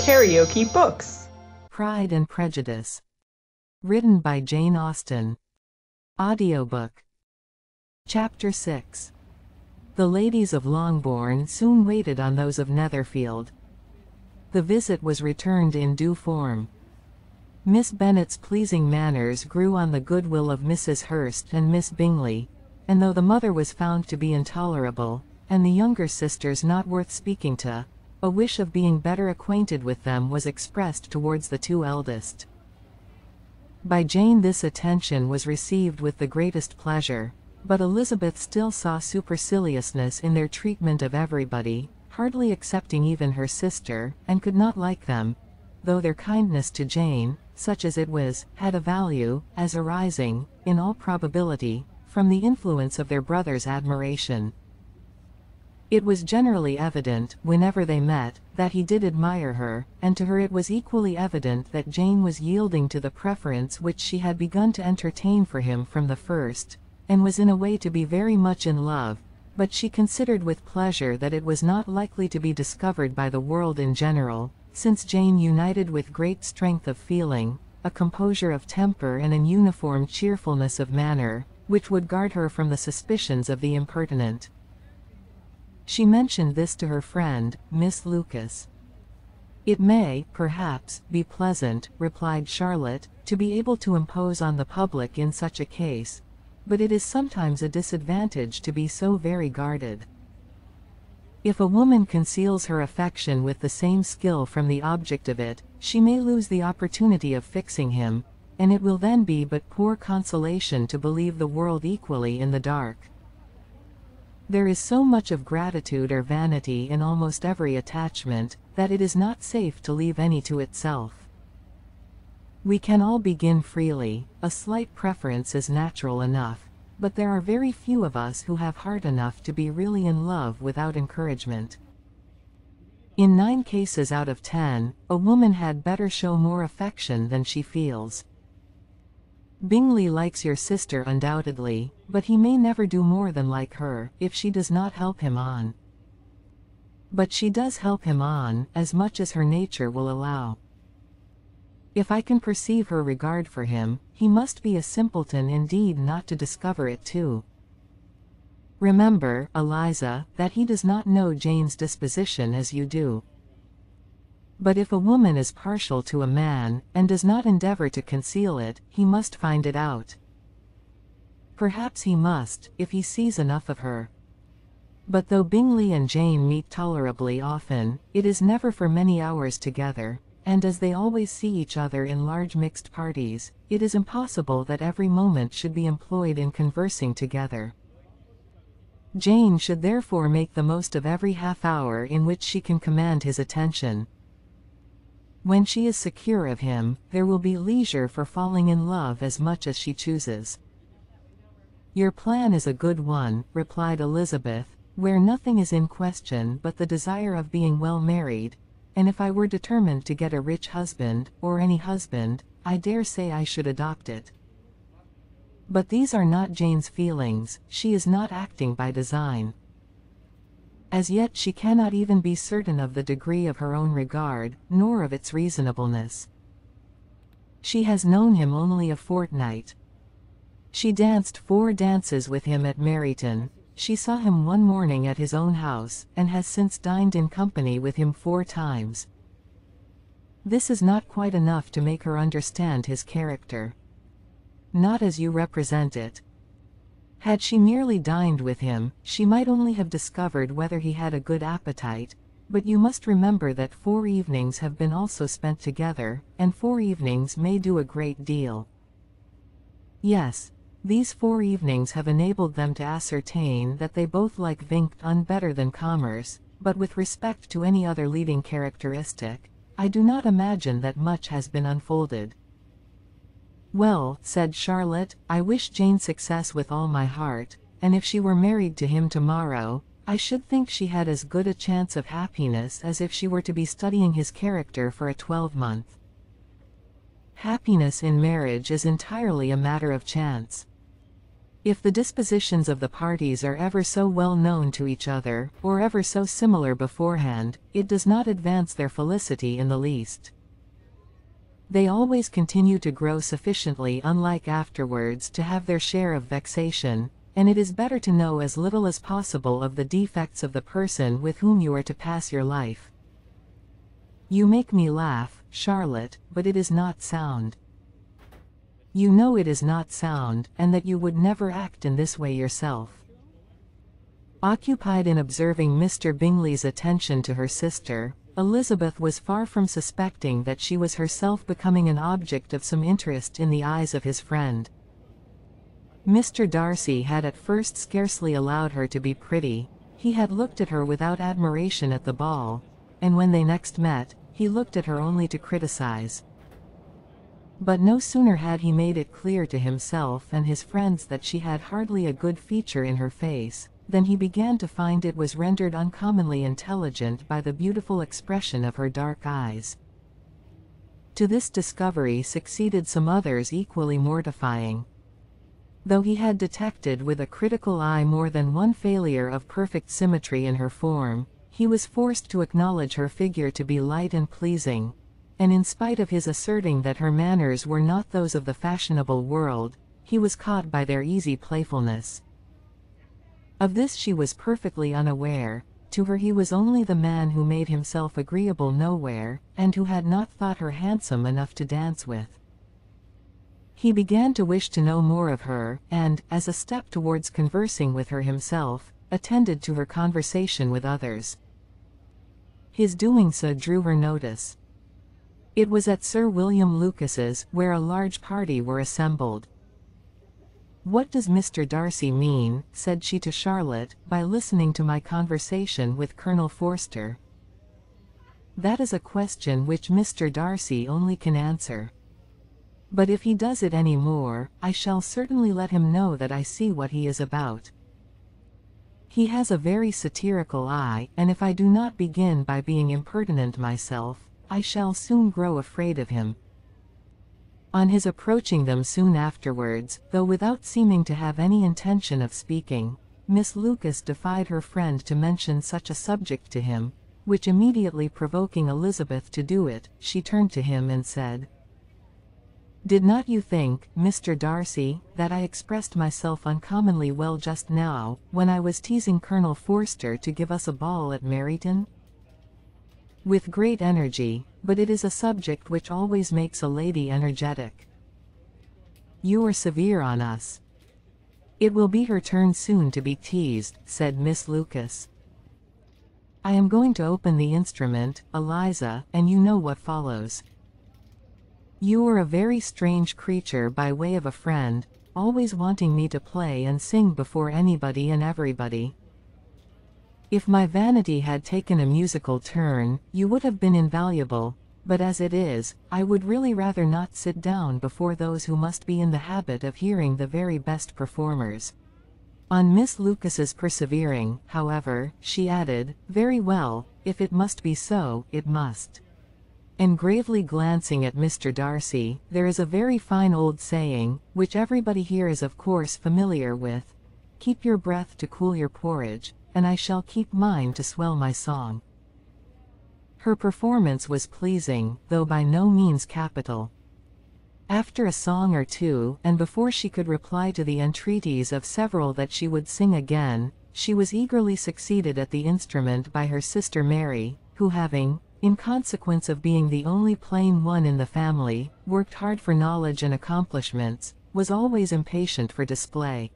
Karaoke Books. Pride and Prejudice. Written by Jane Austen. Audiobook. Chapter 6. The ladies of Longbourn soon waited on those of Netherfield. The visit was returned in due form. Miss Bennet's pleasing manners grew on the goodwill of Mrs. Hurst and Miss Bingley, and though the mother was found to be intolerable, and the younger sisters not worth speaking to, a wish of being better acquainted with them was expressed towards the two eldest. By Jane this attention was received with the greatest pleasure, but Elizabeth still saw superciliousness in their treatment of everybody, hardly excepting even her sister, and could not like them, though their kindness to Jane, such as it was, had a value, as arising, in all probability, from the influence of their brother's admiration. It was generally evident, whenever they met, that he did admire her, and to her it was equally evident that Jane was yielding to the preference which she had begun to entertain for him from the first, and was in a way to be very much in love, but she considered with pleasure that it was not likely to be discovered by the world in general, since Jane united with great strength of feeling, a composure of temper and an uniform cheerfulness of manner, which would guard her from the suspicions of the impertinent. She mentioned this to her friend, Miss Lucas. "It may, perhaps, be pleasant," replied Charlotte, "to be able to impose on the public in such a case, but it is sometimes a disadvantage to be so very guarded. If a woman conceals her affection with the same skill from the object of it, she may lose the opportunity of fixing him, and it will then be but poor consolation to believe the world equally in the dark. There is so much of gratitude or vanity in almost every attachment, that it is not safe to leave any to itself. We can all begin freely, a slight preference is natural enough, but there are very few of us who have heart enough to be really in love without encouragement. In 9 cases out of 10, a woman had better show more affection than she feels. Bingley likes your sister undoubtedly, but he may never do more than like her, if she does not help him on. But she does help him on, as much as her nature will allow. If I can perceive her regard for him, he must be a simpleton indeed not to discover it too. Remember, Eliza, that he does not know Jane's disposition as you do. But if a woman is partial to a man, and does not endeavor to conceal it, he must find it out. Perhaps he must, if he sees enough of her. But though Bingley and Jane meet tolerably often, it is never for many hours together, and as they always see each other in large mixed parties, it is impossible that every moment should be employed in conversing together. Jane should therefore make the most of every half-hour in which she can command his attention. When she is secure of him, there will be leisure for falling in love as much as she chooses." "Your plan is a good one," replied Elizabeth, "where nothing is in question but the desire of being well married, and if I were determined to get a rich husband, or any husband, I dare say I should adopt it. But these are not Jane's feelings, she is not acting by design. As yet she cannot even be certain of the degree of her own regard, nor of its reasonableness. She has known him only a fortnight. She danced 4 dances with him at Meryton, she saw him one morning at his own house, and has since dined in company with him 4 times. This is not quite enough to make her understand his character. Not as you represent it. Had she merely dined with him, she might only have discovered whether he had a good appetite, but you must remember that 4 evenings have been also spent together, and 4 evenings may do a great deal. Yes, these 4 evenings have enabled them to ascertain that they both like Vingt better than commerce, but with respect to any other leading characteristic, I do not imagine that much has been unfolded." "Well," said Charlotte, "I wish Jane success with all my heart, and if she were married to him tomorrow, I should think she had as good a chance of happiness as if she were to be studying his character for a 12-month. Happiness in marriage is entirely a matter of chance. If the dispositions of the parties are ever so well known to each other, or ever so similar beforehand, it does not advance their felicity in the least. They always continue to grow sufficiently unlike afterwards to have their share of vexation, and it is better to know as little as possible of the defects of the person with whom you are to pass your life. You make me laugh, Charlotte, but it is not sound. You know it is not sound, and that you would never act in this way yourself. Occupied in observing Mr. Bingley's attention to her sister, Elizabeth was far from suspecting that she was herself becoming an object of some interest in the eyes of his friend. Mr. Darcy had at first scarcely allowed her to be pretty. He had looked at her without admiration at the ball, and when they next met, he looked at her only to criticize. But no sooner had he made it clear to himself and his friends that she had hardly a good feature in her face, than he began to find it was rendered uncommonly intelligent by the beautiful expression of her dark eyes. To this discovery succeeded some others equally mortifying. Though he had detected with a critical eye more than one failure of perfect symmetry in her form, he was forced to acknowledge her figure to be light and pleasing, and in spite of his asserting that her manners were not those of the fashionable world, he was caught by their easy playfulness. Of this she was perfectly unaware. To her he was only the man who made himself agreeable nowhere, and who had not thought her handsome enough to dance with. He began to wish to know more of her, and, as a step towards conversing with her himself, attended to her conversation with others. His doing so drew her notice. It was at Sir William Lucas's, where a large party were assembled. "What does Mr. Darcy mean," said she to Charlotte, "by listening to my conversation with Colonel Forster?" "That is a question which Mr. Darcy only can answer. But if he does it any more, I shall certainly let him know that I see what he is about. He has a very satirical eye, and if I do not begin by being impertinent myself, I shall soon grow afraid of him." On his approaching them soon afterwards, though without seeming to have any intention of speaking, Miss Lucas defied her friend to mention such a subject to him, which immediately provoking Elizabeth to do it, she turned to him and said, "Did not you think, Mr. Darcy, that I expressed myself uncommonly well just now, when I was teasing Colonel Forster to give us a ball at Meryton?" "With great energy, but it is a subject which always makes a lady energetic." "You are severe on us." "It will be her turn soon to be teased," said Miss Lucas. "I am going to open the instrument, Eliza, and you know what follows. You are a very strange creature by way of a friend, always wanting me to play and sing before anybody and everybody. If my vanity had taken a musical turn, you would have been invaluable, but as it is, I would really rather not sit down before those who must be in the habit of hearing the very best performers." On Miss Lucas's persevering, however, she added, "Very well, if it must be so, it must." And gravely glancing at Mr. Darcy, "There is a very fine old saying, which everybody here is of course familiar with, 'Keep your breath to cool your porridge,' and I shall keep mine to swell my song." Her performance was pleasing, though by no means capital. After a song or two, and before she could reply to the entreaties of several that she would sing again, she was eagerly succeeded at the instrument by her sister Mary, who having, in consequence of being the only plain one in the family, worked hard for knowledge and accomplishments, was always impatient for display.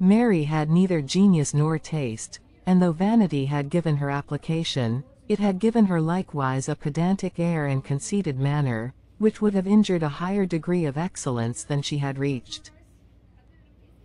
Mary had neither genius nor taste, and though vanity had given her application, it had given her likewise a pedantic air and conceited manner, which would have injured a higher degree of excellence than she had reached.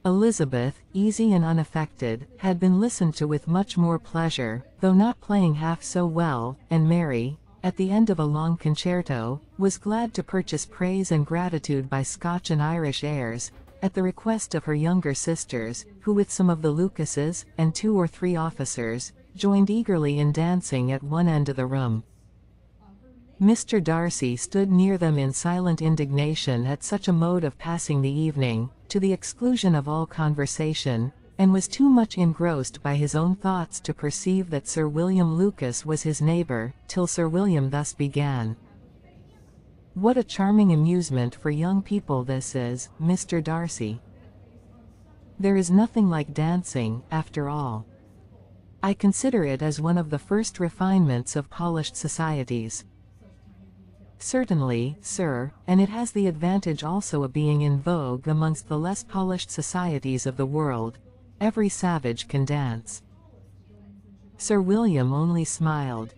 Elizabeth, easy and unaffected, had been listened to with much more pleasure, though not playing half so well, and Mary, at the end of a long concerto, was glad to purchase praise and gratitude by Scotch and Irish airs, at the request of her younger sisters, who with some of the Lucases, and 2 or 3 officers, joined eagerly in dancing at one end of the room. Mr. Darcy stood near them in silent indignation at such a mode of passing the evening, to the exclusion of all conversation, and was too much engrossed by his own thoughts to perceive that Sir William Lucas was his neighbour, till Sir William thus began. "What a charming amusement for young people this is, Mr. Darcy. There is nothing like dancing, after all. I consider it as one of the first refinements of polished societies." "Certainly, sir, and it has the advantage also of being in vogue amongst the less polished societies of the world. Every savage can dance." Sir William only smiled.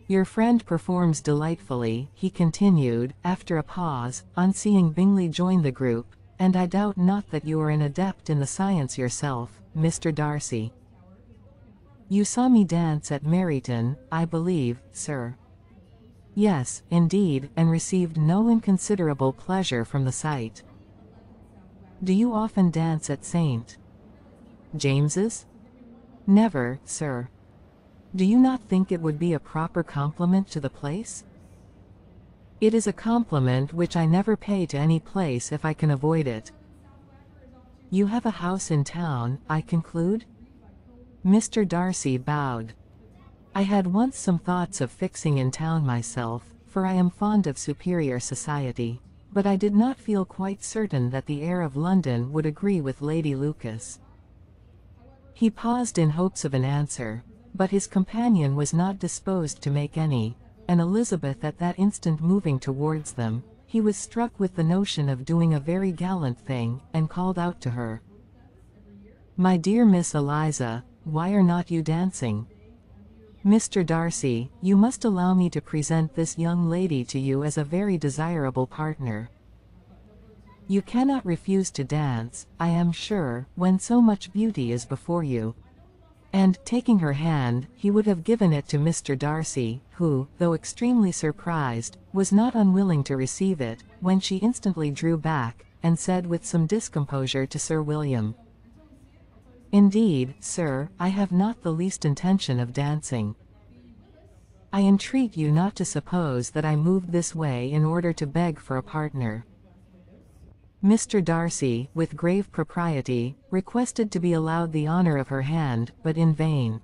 "Your friend performs delightfully," he continued, after a pause, on seeing Bingley join the group, "and I doubt not that you are an adept in the science yourself, Mr. Darcy. You saw me dance at Meryton, I believe, sir?" "Yes, indeed, and received no inconsiderable pleasure from the sight." "Do you often dance at St. James's?" "Never, sir." "Do you not think it would be a proper compliment to the place?" "It is a compliment which I never pay to any place if I can avoid it." "You have a house in town, I conclude?" Mr. Darcy bowed. "I had once some thoughts of fixing in town myself, for I am fond of superior society, but I did not feel quite certain that the air of London would agree with Lady Lucas." He paused in hopes of an answer, but his companion was not disposed to make any, and Elizabeth at that instant moving towards them, he was struck with the notion of doing a very gallant thing, and called out to her, "My dear Miss Eliza, why are not you dancing? Mr. Darcy, you must allow me to present this young lady to you as a very desirable partner. You cannot refuse to dance, I am sure, when so much beauty is before you." And, taking her hand, he would have given it to Mr. Darcy, who, though extremely surprised, was not unwilling to receive it, when she instantly drew back, and said with some discomposure to Sir William, "Indeed, sir, I have not the least intention of dancing. I entreat you not to suppose that I moved this way in order to beg for a partner." Mr. Darcy, with grave propriety, requested to be allowed the honor of her hand, but in vain.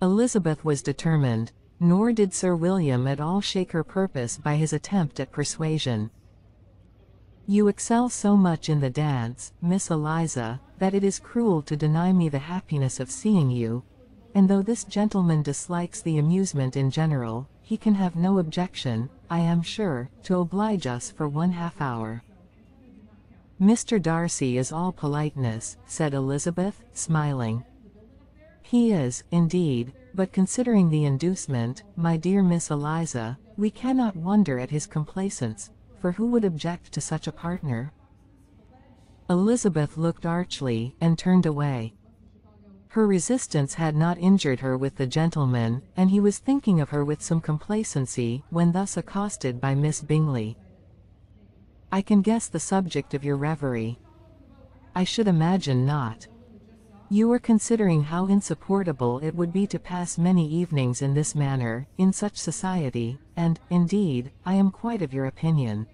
Elizabeth was determined, nor did Sir William at all shake her purpose by his attempt at persuasion. "You excel so much in the dance, Miss Eliza, that it is cruel to deny me the happiness of seeing you, and though this gentleman dislikes the amusement in general, he can have no objection, I am sure, to oblige us for 1/2 hour." "Mr. Darcy is all politeness," said Elizabeth, smiling. "He is, indeed, but considering the inducement, my dear Miss Eliza, we cannot wonder at his complaisance, for who would object to such a partner?" Elizabeth looked archly, and turned away. Her resistance had not injured her with the gentleman, and he was thinking of her with some complacency, when thus accosted by Miss Bingley. "I can guess the subject of your reverie." "I should imagine not. You are considering how insupportable it would be to pass many evenings in this manner, in such society, and, indeed, I am quite of your opinion.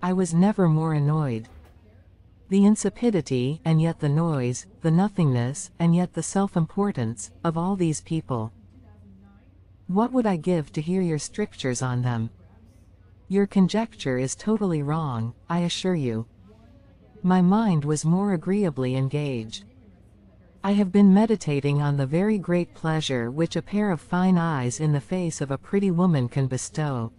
I was never more annoyed. The insipidity, and yet the noise, the nothingness, and yet the self-importance, of all these people. What would I give to hear your strictures on them? Your conjecture is totally wrong, I assure you. My mind was more agreeably engaged. I have been meditating on the very great pleasure which a pair of fine eyes in the face of a pretty woman can bestow."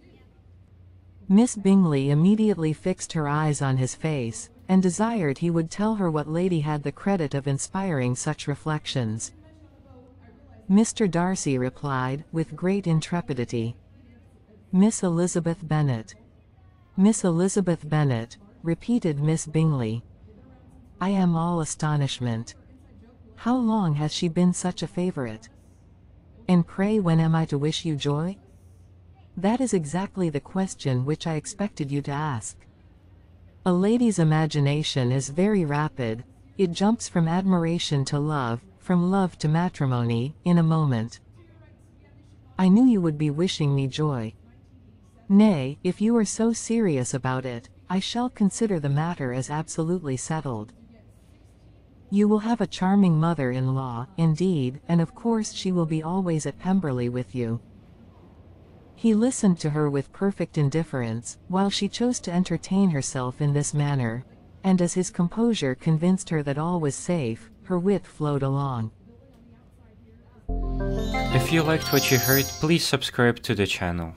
Miss Bingley immediately fixed her eyes on his face, and desired he would tell her what lady had the credit of inspiring such reflections. Mr. Darcy replied, with great intrepidity, "Miss Elizabeth Bennet." "Miss Elizabeth Bennet," repeated Miss Bingley. "I am all astonishment. How long has she been such a favorite? And pray when am I to wish you joy?" "That is exactly the question which I expected you to ask. A lady's imagination is very rapid, it jumps from admiration to love, from love to matrimony, in a moment. I knew you would be wishing me joy. Nay, if you are so serious about it, I shall consider the matter as absolutely settled. You will have a charming mother-in-law, indeed, and of course she will be always at Pemberley with you." He listened to her with perfect indifference, while she chose to entertain herself in this manner, and as his composure convinced her that all was safe, her wit flowed along. If you liked what you heard, please subscribe to the channel.